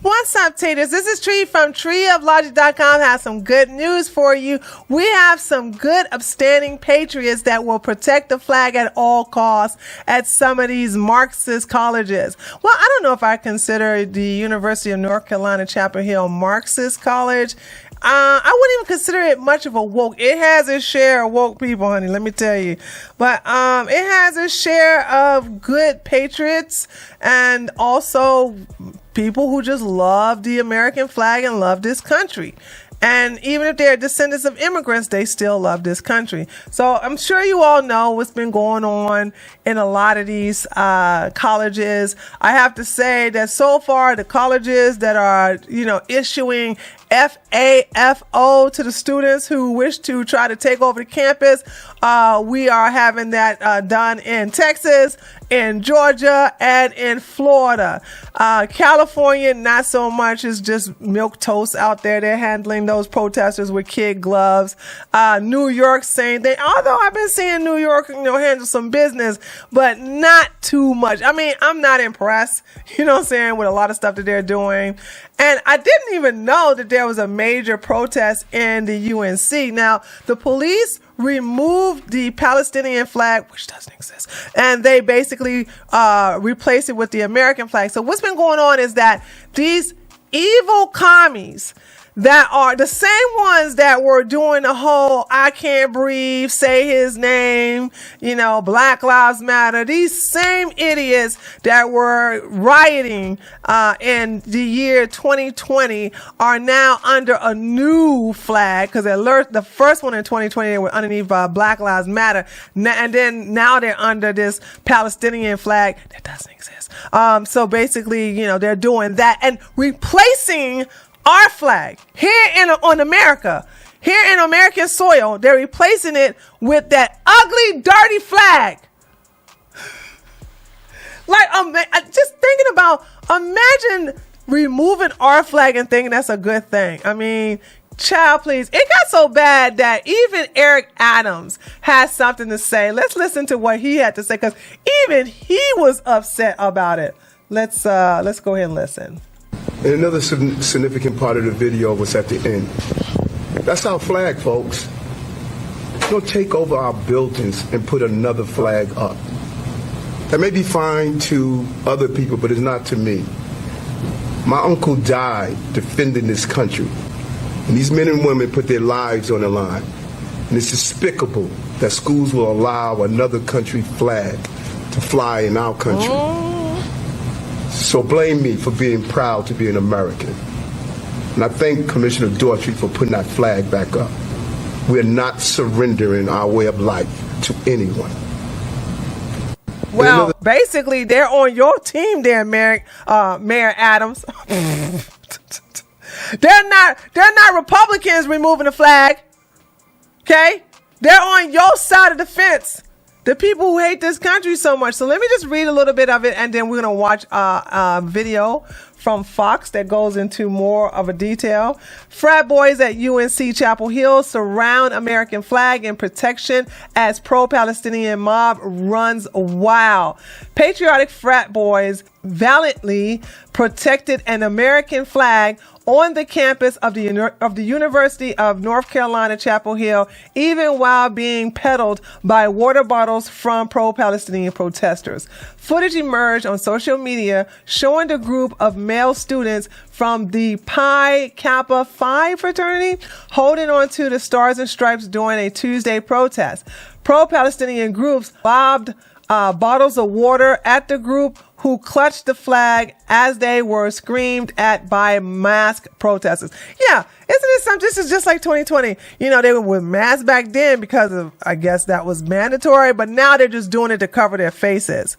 What's up, taters? This is Tree from treeoflogic.com. Has some good news for you. We have some good upstanding patriots that will protect the flag at all costs at some of these Marxist colleges. Well, I don't know if I consider the University of North Carolina, Chapel Hill Marxist college. I wouldn't even consider it much of a woke. It has its share of woke people, honey, let me tell you. But it has its share of good patriots and also people who just love the American flag and love this country. And even if they're descendants of immigrants, they still love this country. So I'm sure you all know what's been going on in a lot of these colleges. I have to say that so far, the colleges that are, issuing FAFO to the students who wish to try to take over the campus, we are having that done in Texas, in Georgia, and in Florida. California, not so much. It's just milquetoast out there. They're handling those protesters with kid gloves. New York, same thing. Although I've been seeing New York, handle some business, but not too much. I mean, I'm not impressed, with a lot of stuff that they're doing. And I didn't even know that there was a major protest in the UNC. Now, the police removed the Palestinian flag, which doesn't exist, and they basically replaced it with the American flag. So what's been going on is that these evil commies that are the same ones that were doing the whole I can't breathe, say his name, Black Lives Matter. These same idiots that were rioting in the year 2020 are now under a new flag, because the first one in 2020 they were underneath Black Lives Matter, and then now they're under this Palestinian flag that doesn't exist. So basically, they're doing that and replacing our flag here on America, here in American soil. They're replacing it with that ugly, dirty flag. Just thinking about, imagine removing our flag and thinking that's a good thing. I mean, child, please. It got so bad that even Eric Adams has something to say. Let's listen to what he had to say, because even he was upset about it. Let's go ahead and listen. And another significant part of the video was at the end. That's our flag, folks. Don't take over our buildings and put another flag up. That may be fine to other people, but it's not to me. My uncle died defending this country. And these men and women put their lives on the line. And it's despicable that schools will allow another country flag to fly in our country. So blame me for being proud to be an American. And I thank Commissioner Daughtry for putting that flag back up. We're not surrendering our way of life to anyone. Well, basically, they're on your team there, Mayor Adams. They're not Republicans removing the flag. Okay? They're on your side of the fence. The people who hate this country so much. So let me just read a little bit of it, and then we're going to watch a video from Fox that goes into more of a detail. Frat boys at UNC Chapel Hill surround American flag in protection as pro-Palestinian mob runs wild. Patriotic frat boys valiantly protected an American flag on the campus of the University of North Carolina, Chapel Hill, even while being peddled by water bottles from pro-Palestinian protesters. Footage emerged on social media showing the group of male students from the Pi Kappa Phi fraternity holding onto the Stars and Stripes during a Tuesday protest. Pro-Palestinian groups lobbed bottles of water at the group, who clutched the flag as they were screamed at by masked protesters. Yeah, isn't it something? This is just like 2020. They were with masks back then because of, I guess that was mandatory, but now they're just doing it to cover their faces.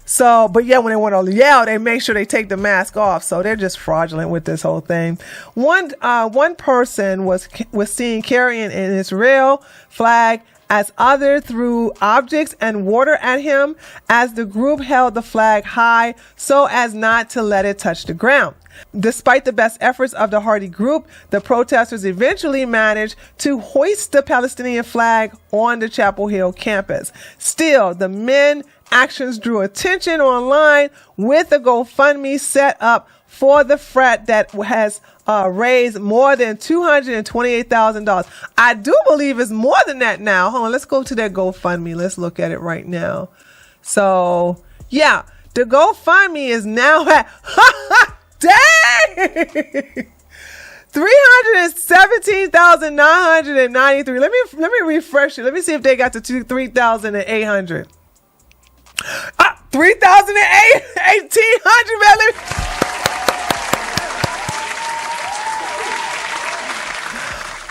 So, but yeah, when they want to yell, they make sure they take the mask off. So they're just fraudulent with this whole thing. One person was seen carrying an Israel flag as others threw objects and water at him as the group held the flag high so as not to let it touch the ground. Despite the best efforts of the hardy group, the protesters eventually managed to hoist the Palestinian flag on the Chapel Hill campus. Still, the men actions drew attention online with a GoFundMe set up for the Frat that has raised more than $228,000. I do believe it's more than that now. Hold on, let's go to their GoFundMe. Let's look at it right now. So, yeah, the GoFundMe is now at, dang! 317,993. Let me refresh it. Let me see if they got to 3,800. 1,800, man.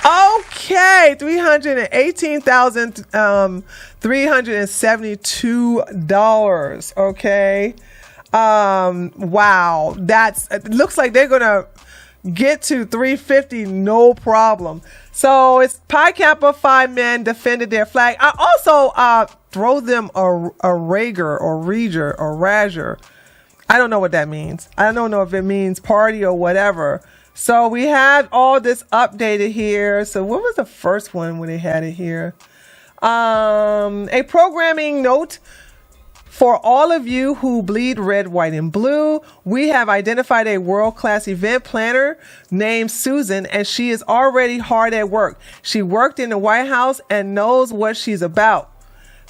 Okay, $318,372. Okay. Wow. It looks like they're gonna get to 350, no problem. So it's Pi Kappa 5 men defended their flag. I also throw them a rager or reger or rager. I don't know what that means. I don't know if it means party or whatever. So we have all this updated here. So what was the first one when they had it here? A programming note. For all of you who bleed red, white, and blue, we have identified a world-class event planner named Susan, and she is already hard at work. She worked in the White House and knows what she's about.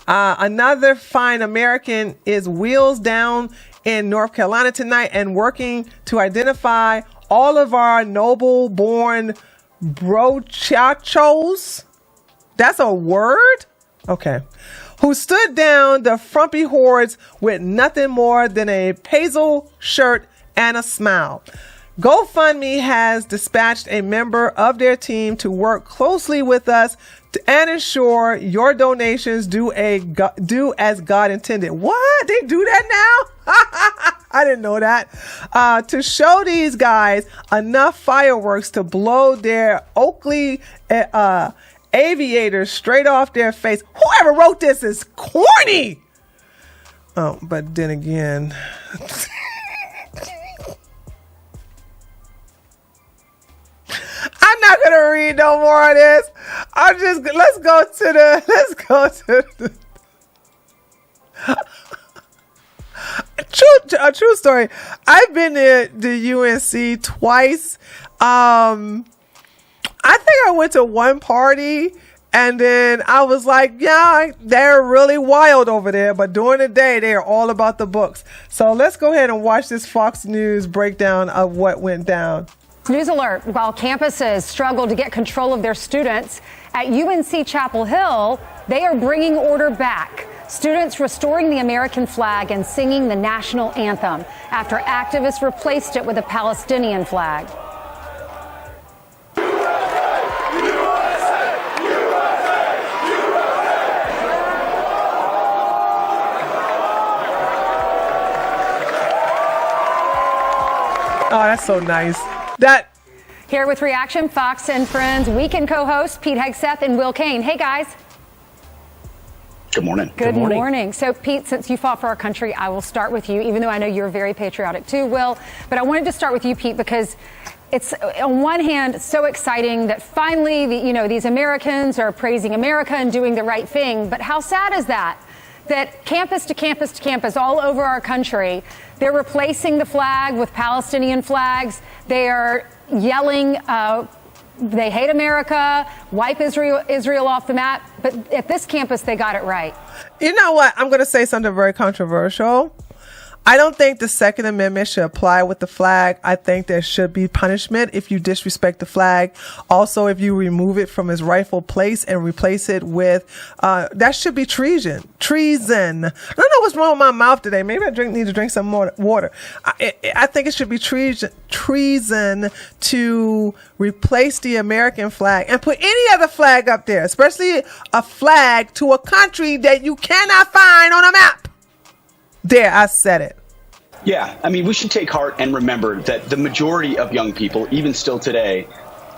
Another fine American is wheels down in North Carolina tonight and working to identify all of our noble-born brochachos. That's a word? Okay. Who stood down the frumpy hordes with nothing more than a hazel shirt and a smile. GoFundMe has dispatched a member of their team to work closely with us and ensure your donations do as God intended. What? They do that now? I didn't know that. To show these guys enough fireworks to blow their Oakley aviators straight off their face. Whoever wrote this is corny. Oh, but then again, I'm not gonna read no more of this. Let's go to the a true story. I've been to the UNC twice. I think I went to one party and then I was like, yeah, they're really wild over there. But during the day, they are all about the books. So let's go ahead and watch this Fox News breakdown of what went down. News alert. While campuses struggle to get control of their students, at UNC Chapel Hill, they are bringing order back. Students restoring the American flag and singing the national anthem after activists replaced it with a Palestinian flag. Oh, that's so nice. Here with Reaction, Fox and Friends weekend co-hosts Pete Hegseth and Will Kane. Hey, guys. Good morning. Good morning. So, Pete, since you fought for our country, I will start with you, even though I know you're very patriotic too, Will. But I wanted to start with you, Pete, because it's, on one hand, so exciting that finally, these Americans are praising America and doing the right thing. But how sad is that? That campus to campus to campus all over our country, they're replacing the flag with Palestinian flags. They are yelling, they hate America, wipe Israel off the map. But at this campus, they got it right. You know what? I'm going to say something very controversial. I don't think the Second Amendment should apply with the flag. I think there should be punishment if you disrespect the flag. Also, if you remove it from its rightful place and replace it with, that should be treason. Treason. I don't know what's wrong with my mouth today. Maybe I need to drink some more water. I think it should be treason to replace the American flag and put any other flag up there, especially a flag to a country that you cannot find on a map. There, I said it. Yeah, I mean, we should take heart and remember that the majority of young people, even still today,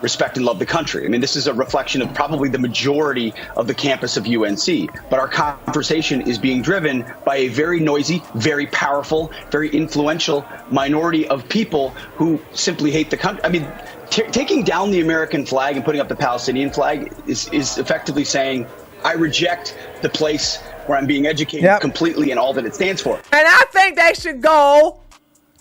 respect and love the country. I mean, this is a reflection of probably the majority of the campus of UNC. But our conversation is being driven by a very noisy, very powerful, very influential minority of people who simply hate the country. I mean, taking down the American flag and putting up the Palestinian flag is effectively saying, I reject the place where I'm being educated completely and all that it stands for. And I think they should go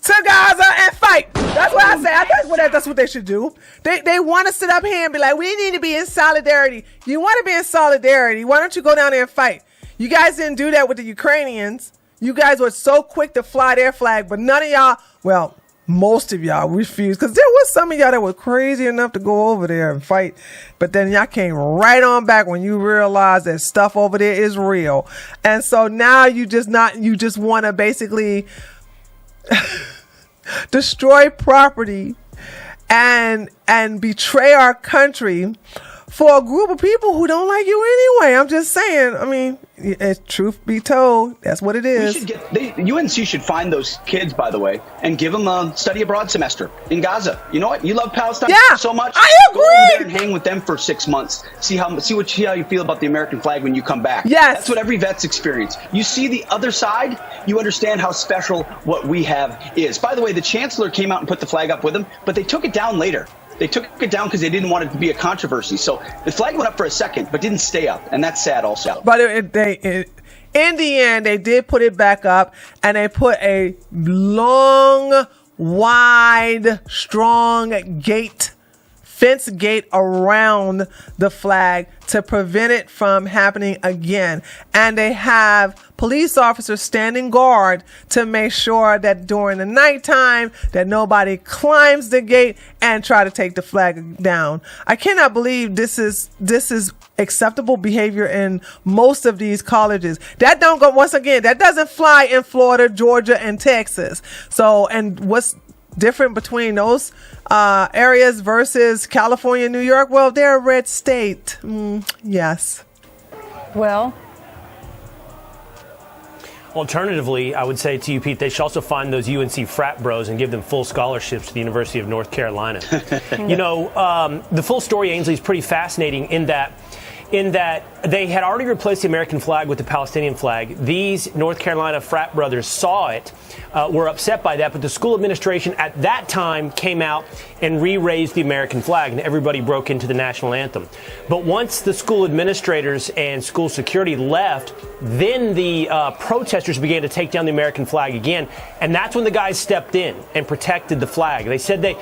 to Gaza and fight. That's what I say. I think that's what they should do. They want to sit up here and be like, we need to be in solidarity. You want to be in solidarity. Why don't you go down there and fight? You guys didn't do that with the Ukrainians. You guys were so quick to fly their flag, but none of y'all, well, most of y'all refused, because there was some of y'all that were crazy enough to go over there and fight, but then y'all came right on back when you realized that stuff over there is real. And so now you just want to basically destroy property and betray our country for a group of people who don't like you anyway. I'm just saying. I mean, truth be told, that's what it is. UNC should find those kids, by the way, and give them a study abroad semester in Gaza. You know what? You love Palestine so much. I agree. Go over there and hang with them for 6 months. See how you feel about the American flag when you come back. Yes. That's what every vet's experience. You see the other side, you understand how special what we have is. By the way, the chancellor came out and put the flag up with them, but they took it down later. They took it down because they didn't want it to be a controversy. So the flag went up for a second, but didn't stay up. And that's sad also. But in the end, they did put it back up, and they put a long, wide, strong fence gate around the flag to prevent it from happening again. And they have police officers standing guard to make sure that during the nighttime that nobody climbs the gate and try to take the flag down. I cannot believe this is acceptable behavior in most of these colleges. That doesn't fly in Florida, Georgia, and Texas. So, and what's different between those areas versus California, New York? Well, they're a red state. Yes. Well, alternatively, I would say to you, Pete, they should also find those UNC frat bros and give them full scholarships to the University of North Carolina. The full story, Ainsley, is pretty fascinating in that they had already replaced the American flag with the Palestinian flag. These North Carolina frat brothers saw it, were upset by that, but the school administration at that time came out and re-raised the American flag, and everybody broke into the national anthem. But once the school administrators and school security left, then the protesters began to take down the American flag again, and that's when the guys stepped in and protected the flag. They said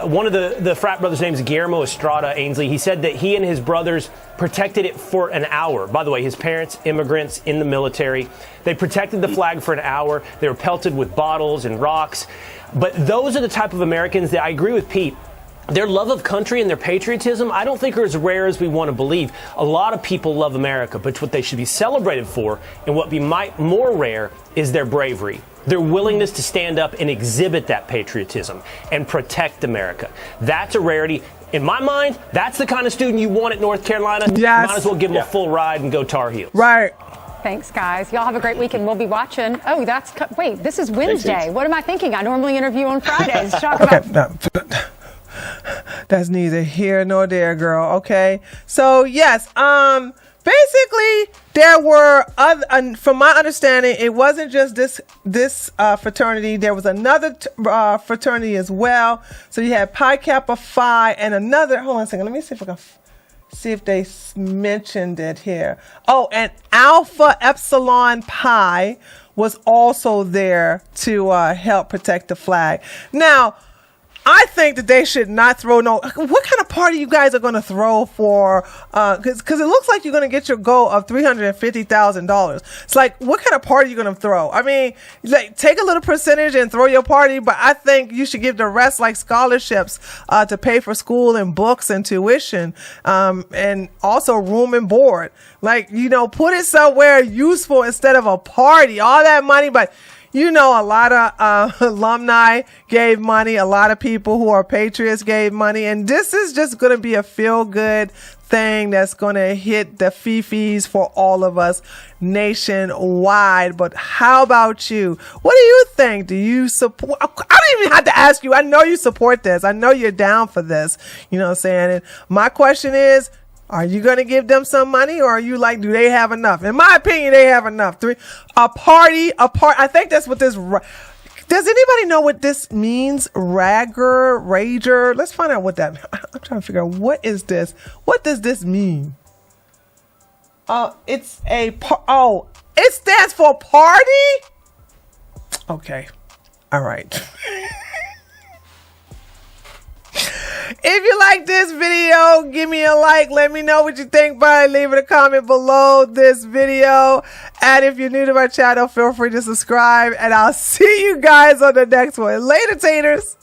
one of the frat brothers' names is Guillermo Estrada, Ainsley. He said that he and his brothers protected it for an hour. By the way, his parents, immigrants in the military. They protected the flag for an hour. They were pelted with bottles and rocks. But those are the type of Americans that I agree with Pete. Their love of country and their patriotism, I don't think are as rare as we want to believe. A lot of people love America, but what they should be celebrated for and what be more rare is their bravery. Their willingness to stand up and exhibit that patriotism and protect America. That's a rarity. In my mind, that's the kind of student you want at North Carolina. Yes. Might as well give them a full ride and go Tar Heels. Right. Thanks, guys. Y'all have a great weekend. We'll be watching. Oh, this is Wednesday. What am I thinking? I normally interview on Fridays. Talk about. That's neither here nor there, girl. Okay. So yes, basically there were from my understanding, it wasn't just this fraternity. There was another fraternity as well. So you had Pi Kappa Phi and another. Hold on a second. Let me see if I can see if they mentioned it here. Oh, and Alpha Epsilon Pi was also there to help protect the flag. Now, I think that they should not throw what kind of party you guys are going to throw for, because it looks like you're going to get your goal of $350,000. It's like, what kind of party are you going to throw? I mean, like, take a little percentage and throw your party, but I think you should give the rest like scholarships, to pay for school and books and tuition, and also room and board. Like, put it somewhere useful instead of a party, all that money, but a lot of alumni gave money. A lot of people who are patriots gave money. And this is just going to be a feel-good thing that's going to hit the fifis for all of us nationwide. But how about you? What do you think? Do you support? I don't even have to ask you. I know you support this. I know you're down for this. You know what I'm saying? And my question is, are you going to give them some money, or are you like, do they have enough? In my opinion, they have enough. A party. I think that's what this. Does anybody know what this means? Rager. Let's find out what that. I'm trying to figure out what is this. What does this mean? It stands for party. Okay. All right. If you like this video, give me a like. Let me know what you think by leaving a comment below this video. And if you're new to my channel, feel free to subscribe. And I'll see you guys on the next one. Later, taters.